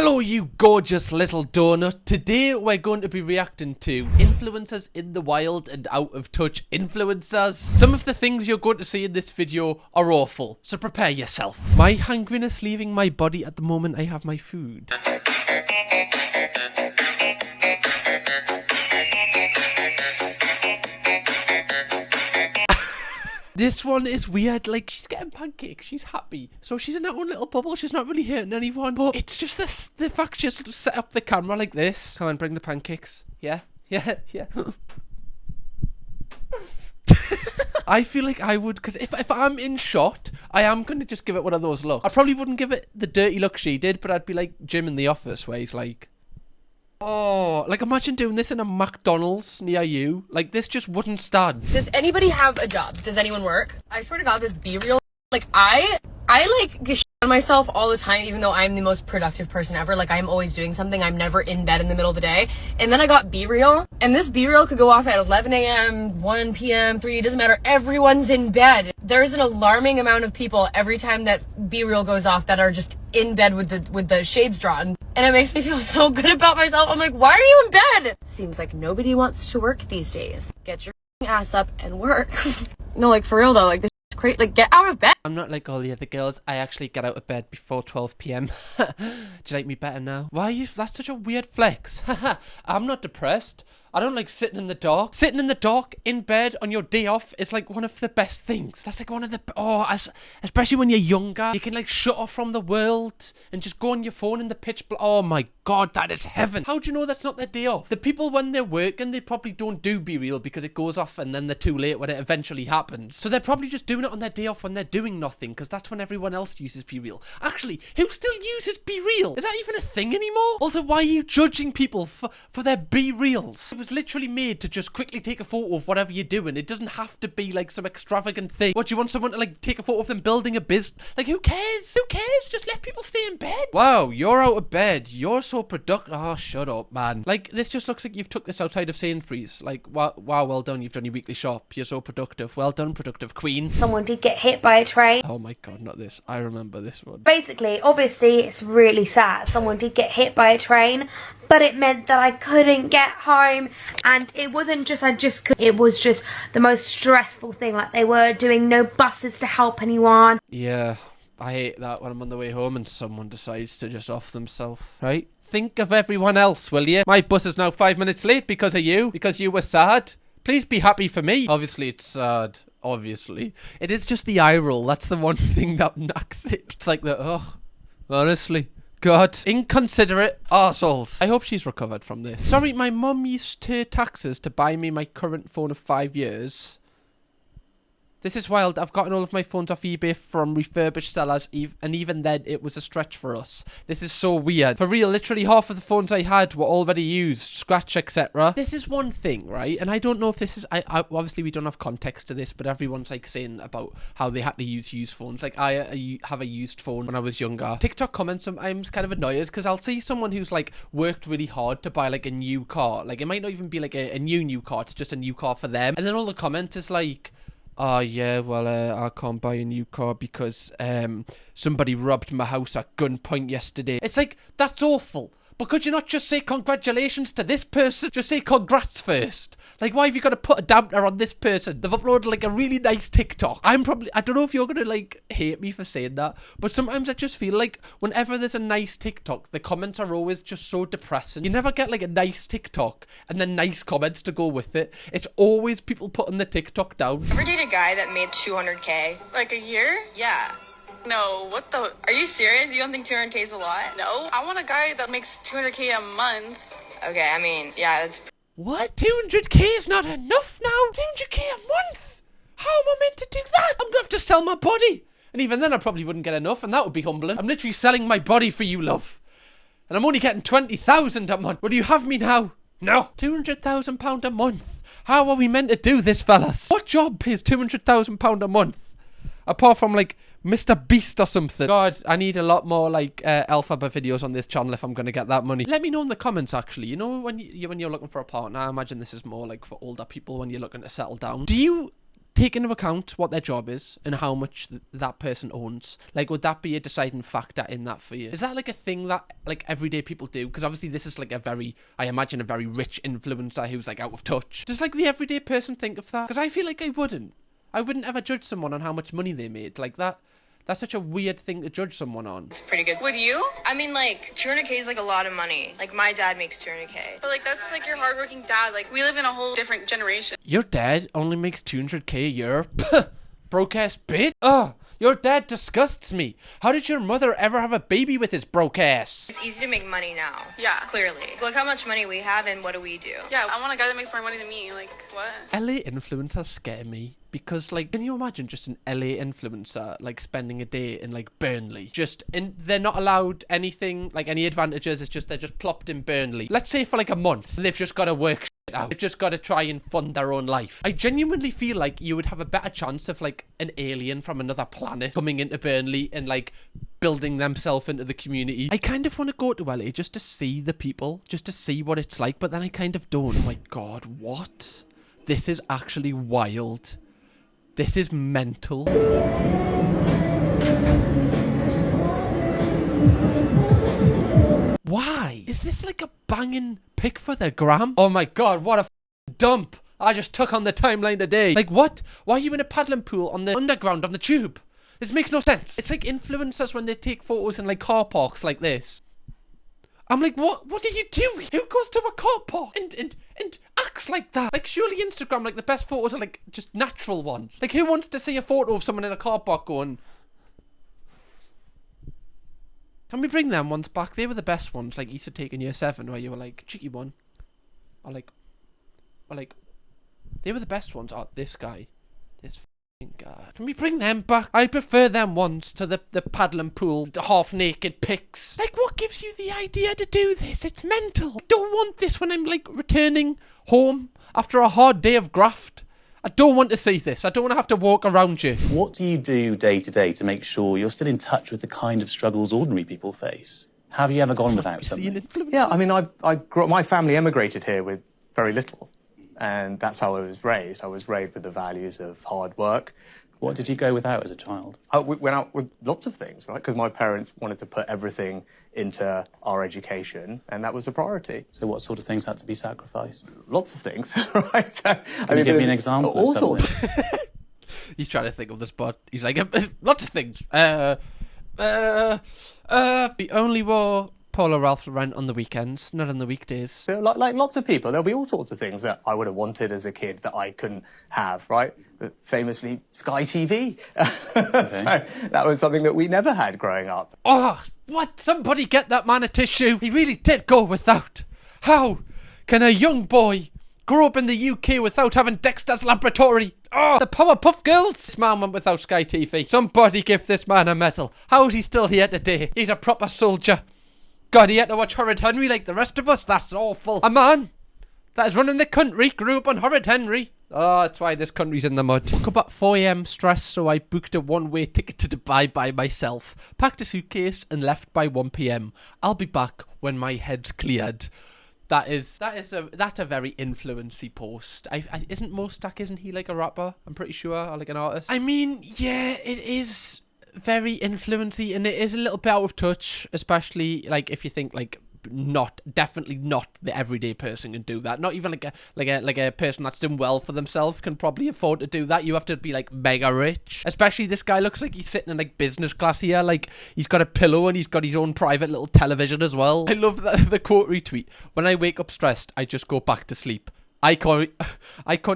Hello you gorgeous little donut. Today we're going to be reacting to influencers in the wild and out of touch influencers. Some of the things you're going to see in this video are awful, so prepare yourself. My hungriness leaving my body at the moment I have my food. This one is weird, like, she's getting pancakes, she's happy, so she's in her own little bubble, she's not really hurting anyone, but it's just the fact she just set up the camera like this. Come on, bring the pancakes. Yeah. I feel like I would, because if I'm in shot, I am going to just give it one of those looks. I probably wouldn't give it the dirty look she did, but I'd be like Jim in The Office, where he's like, oh, like imagine doing this in a McDonald's near you. Like, this just wouldn't stand. Does anybody have a job? Does anyone work? I swear to God, this BeReal, like, I like get shit on myself all the time, even though I'm the most productive person ever. Like, I'm always doing something. I'm never in bed in the middle of the day. And then I got BeReal, and this BeReal could go off at 11 a.m., 1 p.m., 3, it doesn't matter. Everyone's in bed. There's an alarming amount of people every time that BeReal goes off that are just in bed with the shades drawn. And it makes me feel so good about myself. I'm like, why are you in bed? Seems like nobody wants to work these days. Get your ass up and work. No, like, for real though, like, this is crazy. Like, get out of bed. I'm not like all the other girls. I actually get out of bed before 12 p.m. Do you like me better now? Why are you? That's such a weird flex. I'm not depressed. I don't like sitting in the dark. Sitting in the dark in bed on your day off is like one of the best things. That's like one of the especially when you're younger, you can like shut off from the world and just go on your phone in the pitch black. Oh my God, that is heaven. How do you know that's not their day off? The people when they're working, they probably don't do BeReal because it goes off and then they're too late when it eventually happens. So they're probably just doing it on their day off when they're doing nothing, because that's when everyone else uses BeReal. Actually, who still uses BeReal? Is that even a thing anymore? Also, why are you judging people for their BeReals? It was literally made to just quickly take a photo of whatever you're doing. It doesn't have to be like some extravagant thing. What, do you want someone to like take a photo of them building a business? Like, who cares? Who cares? Just let people stay in bed. Wow, you're out of bed. You're so productive. Oh, shut up, man. Like, this just looks like you've took this outside of Sainsbury's. Like, wow, well done. You've done your weekly shop. You're so productive. Well done, productive queen. Someone did get hit by a train. Oh my God, not this. I remember this one. Basically, obviously, it's really sad. Someone did get hit by a train, but it meant that I couldn't get home, and it wasn't just it was just the most stressful thing. Like, they were doing no buses to help anyone. Yeah, I hate that when I'm on the way home and someone decides to just off themselves, right? Think of everyone else, will you? My bus is now 5 minutes late because of you, because you were sad. Please be happy for me. Obviously, it's sad. Obviously. It is just the eye roll. That's the one thing that knocks it. It's like the, oh, honestly. God, inconsiderate arseholes. I hope she's recovered from this. Sorry, my mum used her taxes to buy me my current phone of 5 years. This is wild. I've gotten all of my phones off eBay from refurbished sellers, and even then, it was a stretch for us. This is so weird. For real, literally half of the phones I had were already used, scratch, etc. This is one thing, right? And I don't know if this is... obviously, we don't have context to this, but everyone's like saying about how they had to use used phones. Like, I have a used phone when I was younger. TikTok comments sometimes kind of annoy us, because I'll see someone who's like worked really hard to buy like a new car. Like, it might not even be like a new car. It's just a new car for them. And then all the comment is like... oh yeah, well, I can't buy a new car because somebody robbed my house at gunpoint yesterday. It's like, that's awful. But could you not just say congratulations to this person? Just say congrats first. Like, why have you got to put a dampener on this person? They've uploaded like a really nice TikTok. I don't know if you're gonna like hate me for saying that, but sometimes I just feel like whenever there's a nice TikTok, the comments are always just so depressing. You never get like a nice TikTok and then nice comments to go with it. It's always people putting the TikTok down. Ever date a guy that made 200K? Like a year? Yeah. No, what the? Are you serious? You don't think 200K is a lot? No. I want a guy that makes 200K a month. Okay, I mean, yeah, it's... What? 200K is not enough now? 200K a month? How am I meant to do that? I'm gonna have to sell my body. And even then I probably wouldn't get enough, and that would be humbling. I'm literally selling my body for you, love. And I'm only getting 20,000 a month. Will you have me now? No. £200,000 a month. How are we meant to do this, fellas? What job pays £200,000 a month? Apart from like Mr. Beast or something. God, I need a lot more like alphabet videos on this channel if I'm gonna get that money. Let me know in the comments actually. You know, when you're looking for a partner, I imagine this is more like for older people when you're looking to settle down. Do you take into account what their job is and how much that person owns? Like, would that be a deciding factor in that for you? Is that like a thing that like everyday people do? Because obviously this is like I imagine a very rich influencer who's like out of touch. Does like the everyday person think of that? Because I feel like I wouldn't ever judge someone on how much money they made. Like that's such a weird thing to judge someone on. It's pretty good. Would you? I mean, like, 200K is like a lot of money. Like, my dad makes 200K. But like, that's like your hardworking dad. Like, we live in a whole different generation. Your dad only makes 200K a year? Broke ass bitch. Ugh, your dad disgusts me. How did your mother ever have a baby with his broke ass? It's easy to make money now. Yeah. Clearly. Look how much money we have and what do we do? Yeah, I want a guy that makes more money than me. Like, what? LA influencers scare me because, like, can you imagine just an LA influencer, like, spending a day in, like, Burnley? They're not allowed anything, like, any advantages. It's just, they're just plopped in Burnley. Let's say for, like, a month. And they've just got to work out. They've just got to try and fund their own life. I genuinely feel like you would have a better chance of, like, an alien from another planet coming into Burnley and, like, building themselves into the community. I kind of want to go to LA just to see the people, just to see what it's like, but then I kind of don't. Oh my God, what? This is actually wild. This is mental. Why? Is this like a banging pic for the gram? Oh my God, what a dump I just took on the timeline today. Like, what? Why are you in a paddling pool on the underground on the tube? This makes no sense. It's like influencers when they take photos in like car parks like this. I'm like, what are you doing? Who goes to a car park and acts like that? Like, surely Instagram, like, the best photos are like just natural ones. Like, who wants to see a photo of someone in a car park going, can we bring them ones back? They were the best ones, like Easter Take in year 7, where you were like, cheeky one. Or like, they were the best ones. Oh, this guy. This guy. Can we bring them back? I prefer them ones to the paddling pool, the half-naked pics. Like, what gives you the idea to do this? It's mental. I don't want this when I'm, like, returning home after a hard day of graft. I don't want to see this. I don't want to have to walk around you. What do you do day to day to make sure you're still in touch with the kind of struggles ordinary people face? Have you ever gone without something? Yeah, I mean, I grew up, my family emigrated here with very little, and that's how I was raised. I was raised with the values of hard work. What did you go without as a child? We went out with lots of things, right? Because my parents wanted to put everything into our education, and that was a priority. So what sort of things had to be sacrificed? Lots of things, right? Can you give me an example all of something? sorts. He's trying to think of the spot. He's like, lots of things. We only wore Polo Ralph Lauren on the weekends, not on the weekdays. So, like lots of people, there'll be all sorts of things that I would have wanted as a kid that I couldn't have, right? But famously, Sky TV. Okay. So that was something that we never had growing up. Oh, what? Somebody get that man a tissue. He really did go without. How can a young boy grow up in the UK without having Dexter's Laboratory? Oh, the Powerpuff Girls. This man went without Sky TV. Somebody give this man a medal. How is he still here today? He's a proper soldier. God, he had to watch Horrid Henry like the rest of us. That's awful. A man that is running the country grew up on Horrid Henry. Oh, that's why this country's in the mud. Woke up at 4 a.m. stressed, so I booked a one-way ticket to Dubai by myself. Packed a suitcase and left by 1 p.m. I'll be back when my head's cleared. That's a very influency post. Isn't Mostak, isn't he like a rapper? I'm pretty sure, or like an artist. I mean, yeah, it is very influency, and it is a little bit out of touch, especially like if you think like definitely not the everyday person can do that. Not even like a person that's doing well for themselves can probably afford to do that. You have to be like mega rich. Especially this guy looks like he's sitting in like business class here. Like he's got a pillow and he's got his own private little television as well. I love the quote retweet. When I wake up stressed, I just go back to sleep. I can't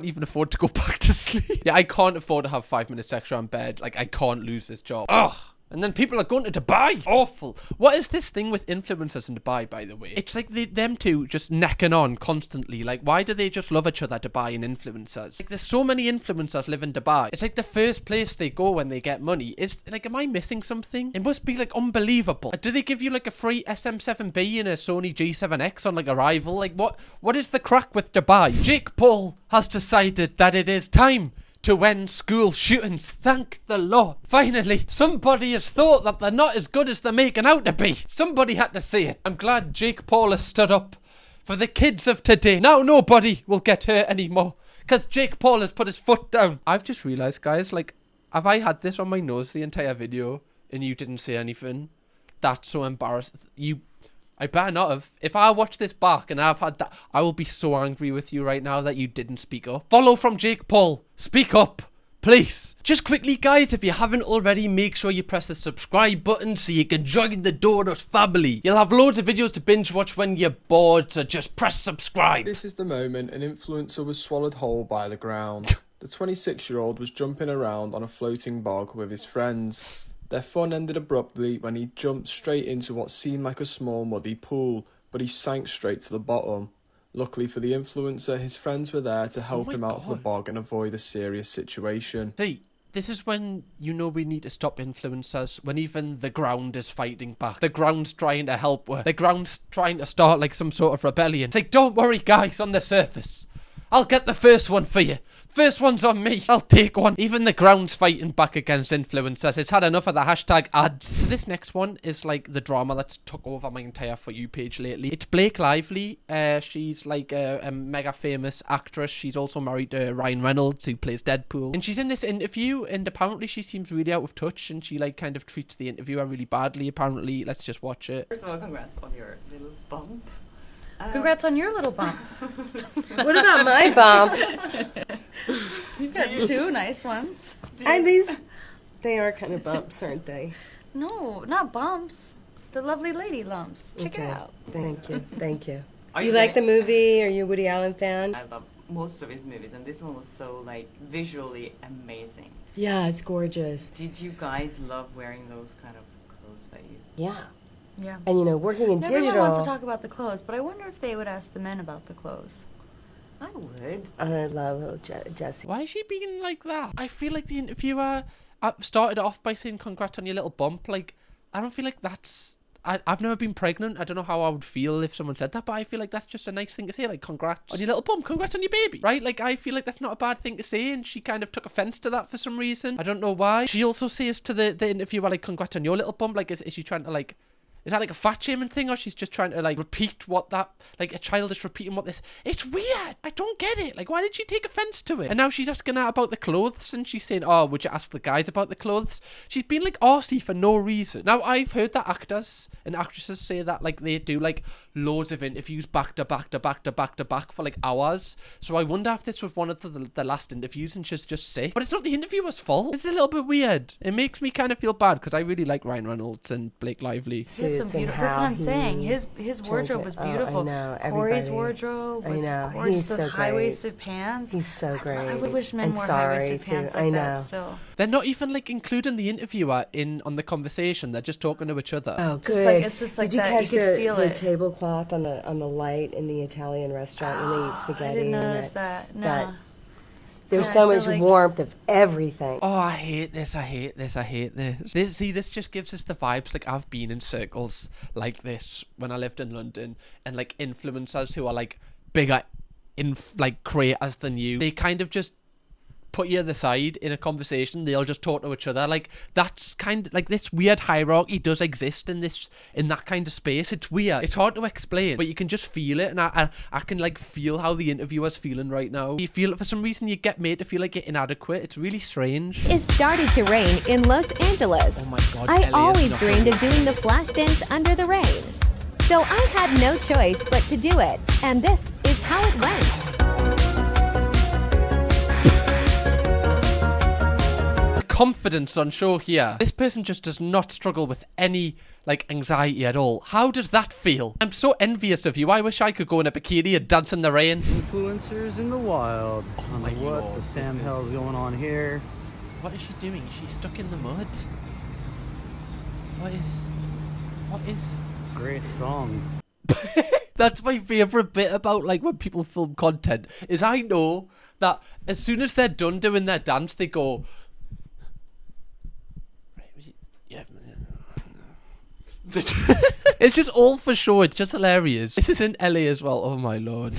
even afford to go back to sleep. Yeah, I can't afford to have 5 minutes extra on bed. Like, I can't lose this job. Ugh. And then people are going to Dubai. Awful. What is this thing with influencers in Dubai, by the way? It's like them two just necking on constantly. Like, why do they just love each other, Dubai and influencers? Like, there's so many influencers live in Dubai. It's like the first place they go when they get money. Is, like, am I missing something? It must be, like, unbelievable. Do they give you, like, a free SM7B and a Sony G7X on, like, arrival? Like, what is the crack with Dubai? Jake Paul has decided that it is time to end school shootings. Thank the Lord. Finally, somebody has thought that they're not as good as they're making out to be. Somebody had to say it. I'm glad Jake Paul has stood up for the kids of today. Now nobody will get hurt anymore. Because Jake Paul has put his foot down. I've just realised, guys, like, have I had this on my nose the entire video and you didn't say anything? That's so embarrassing. I better not have. If I watch this back and I've had that, I will be so angry with you right now that you didn't speak up. Follow from Jake Paul. Speak up, please. Just quickly, guys, if you haven't already, make sure you press the subscribe button so you can join the Donut family. You'll have loads of videos to binge watch when you're bored, so just press subscribe. This is the moment an influencer was swallowed whole by the ground. The 26-year-old was jumping around on a floating bog with his friends. Their fun ended abruptly when he jumped straight into what seemed like a small muddy pool, but he sank straight to the bottom. Luckily for the influencer, his friends were there to help him out of the bog and avoid a serious situation. See, this is when you know we need to stop influencers, when even the ground is fighting back. The ground's trying to help her. The ground's trying to start like some sort of rebellion. It's like, don't worry, guys, on the surface. I'll get the first one for you. First one's on me. I'll take one. Even the ground's fighting back against influencers. It's had enough of the hashtag ads. So this next one is like the drama that's took over my entire For You page lately. It's Blake Lively. She's like a mega famous actress. She's also married to Ryan Reynolds, who plays Deadpool. And she's in this interview, and apparently she seems really out of touch, and she like kind of treats the interviewer really badly, apparently. Let's just watch it. First of all, congrats on your little bump. Congrats on your little bump. What about my bump? You've got two nice ones. They are kind of bumps, aren't they? No, not bumps. The lovely lady lumps. Check it out. Thank you. Thank you. Are you like the movie? Are you a Woody Allen fan? I love most of his movies, and this one was so like visually amazing. Yeah, it's gorgeous. Did you guys love wearing those kind of clothes that you? Yeah. Yeah. And, you know, working in digital... Everyone wants to talk about the clothes, but I wonder if they would ask the men about the clothes. I would. I love little Jessie. Why is she being like that? I feel like the interviewer started off by saying congrats on your little bump. Like, I don't feel like that's... I've never been pregnant. I don't know how I would feel if someone said that, but I feel like that's just a nice thing to say. Like, congrats on your little bump. Congrats on your baby. Right? Like, I feel like that's not a bad thing to say, and she kind of took offense to that for some reason. I don't know why. She also says to the interviewer, like, congrats on your little bump. Like, is she trying to, like... Is that like a fat shaming thing, or she's just trying to like repeat what that, like a child is repeating what this? It's weird. I don't get it. Like, why did she take offense to it? And now she's asking her about the clothes, and she's saying, oh, would you ask the guys about the clothes? She's been like arsey for no reason. Now, I've heard that actors and actresses say that like they do like loads of interviews back to back to back to back to back for like hours. So I wonder if this was one of the last interviews and she's just sick. But it's not the interviewer's fault. It's a little bit weird. It makes me kind of feel bad because I really like Ryan Reynolds and Blake Lively. That's what I'm saying. His wardrobe was beautiful. I know, Corey's wardrobe was gorgeous. Those high-waisted pants. He's so great. I would wish men wore high-waisted pants like that still. They're not even like including the interviewer on the conversation. They're just talking to each other. Oh, good. It's just like Did you that. catch You could feel the it. tablecloth on the light in the Italian restaurant when they eat spaghetti? I didn't and notice that. No. There's so much warmth of everything. Oh, I hate this. I hate this. I hate this. See, this just gives us the vibes. Like, I've been in circles like this when I lived in London, and like influencers who are like bigger like creators than you, they kind of just put you to the side in a conversation. They'll just talk to each other. Like, that's kind of like this weird hierarchy does exist in that kind of space. It's weird. It's hard to explain, but you can just feel it. And I can like feel how the interviewer's feeling right now. You feel, for some reason, you get made to feel like you're inadequate. It's really strange. It started to rain in Los Angeles. Oh my God. I always dreamed of doing the flash dance under the rain. So I had no choice but to do it. And this is how it went. Confidence on show here. This person just does not struggle with any like anxiety at all. How does that feel? I'm so envious of you. I wish I could go in a bikini and dance in the rain. Influencers in the wild. Oh I my don't know what God, the Sam hell's going on here. What is she doing? She's stuck in the mud. What is Great song. That's my favourite bit about like when people film content, is I know that as soon as they're done doing their dance, they go, yeah. It's just all for show. It's just hilarious. This is in LA as well. Oh my Lord.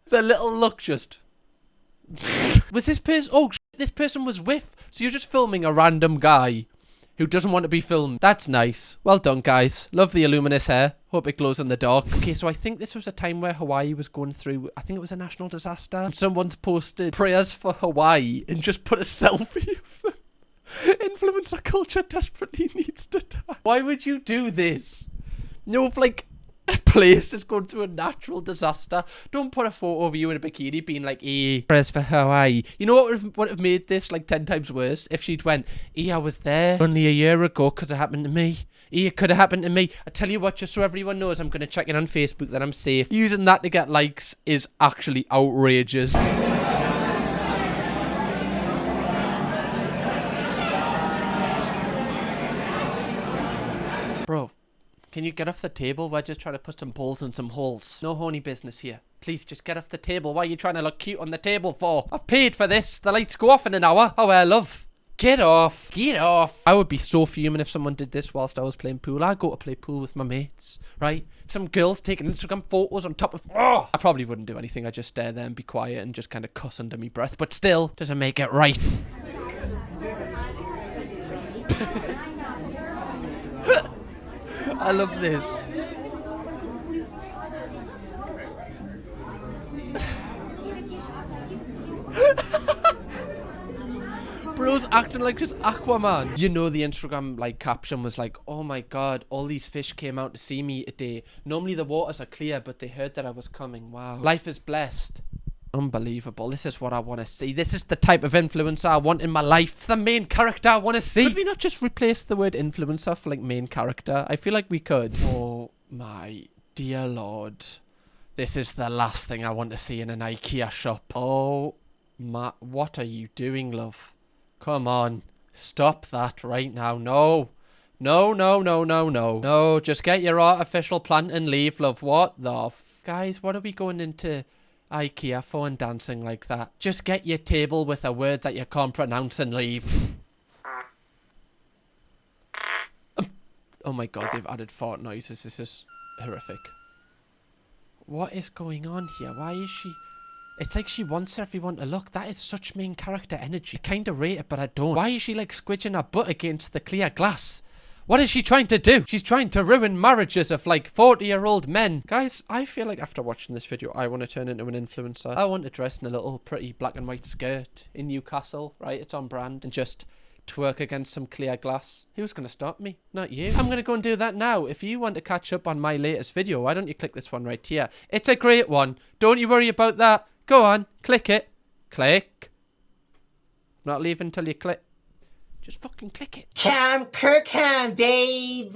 The little look just. Was this person? Oh, this person was with. So you're just filming a random guy who doesn't want to be filmed. That's nice. Well done, guys. Love the luminous hair. Hope it glows in the dark. Okay, so I think this was a time where Hawaii was going through, I think it was a national disaster. And someone's posted prayers for Hawaii and just put a selfie of them. Influencer culture desperately needs to die. Why would you do this? No, if like a place is going through a natural disaster, don't put a photo of you in a bikini being like, prayers for Hawaii. You know what would have made this like 10 times worse? If she'd went, I was there only a year ago, could have happened to me. It could have happened to me. I tell you what, just so everyone knows, I'm going to check in on Facebook that I'm safe. Using that to get likes is actually outrageous. Bro, can you get off the table? We're just trying to put some balls in some holes. No horny business here. Please just get off the table. Why are you trying to look cute on the table for? I've paid for this. The lights go off in an hour. Oh, love. Get off. Get off. I would be so fuming if someone did this whilst I was playing pool. I go to play pool with my mates, right? Some girls taking Instagram photos on top of... Oh! I probably wouldn't do anything. I'd just stare there and be quiet and just kind of cuss under me breath. But still, doesn't make it right. I love this. Bro's acting like just Aquaman. You know, the Instagram like caption was like, oh my god, all these fish came out to see me today. Normally the waters are clear, but they heard that I was coming. Wow. Life is blessed. Unbelievable. This is what I want to see. This is the type of influencer I want in my life. It's the main character I want to see. Could we not just replace the word influencer for like main character? I feel like we could. Oh my dear lord. This is the last thing I want to see in an IKEA shop. Oh my, what are you doing, love? Come on. Stop that right now. No. No, no, no, no, no. No, just get your artificial plant and leave, love. What the guys, what are we going into IKEA for and dancing like that? Just get your table with a word that you can't pronounce and leave. Oh my god, they've added fart noises. This is horrific. What is going on here? Why is she... It's like she wants everyone to look. That is such main character energy. I kind of rate it, but I don't. Why is she like squidging her butt against the clear glass? What is she trying to do? She's trying to ruin marriages of like 40-year-old men. Guys, I feel like after watching this video, I want to turn into an influencer. I want to dress in a little pretty black and white skirt in Newcastle, right? It's on brand. And just twerk against some clear glass. Who's going to stop me? Not you. I'm going to go and do that now. If you want to catch up on my latest video, why don't you click this one right here? It's a great one. Don't you worry about that. Go on, click it. Click. Not leaving till you click. Just fucking click it. Kirkham, baby.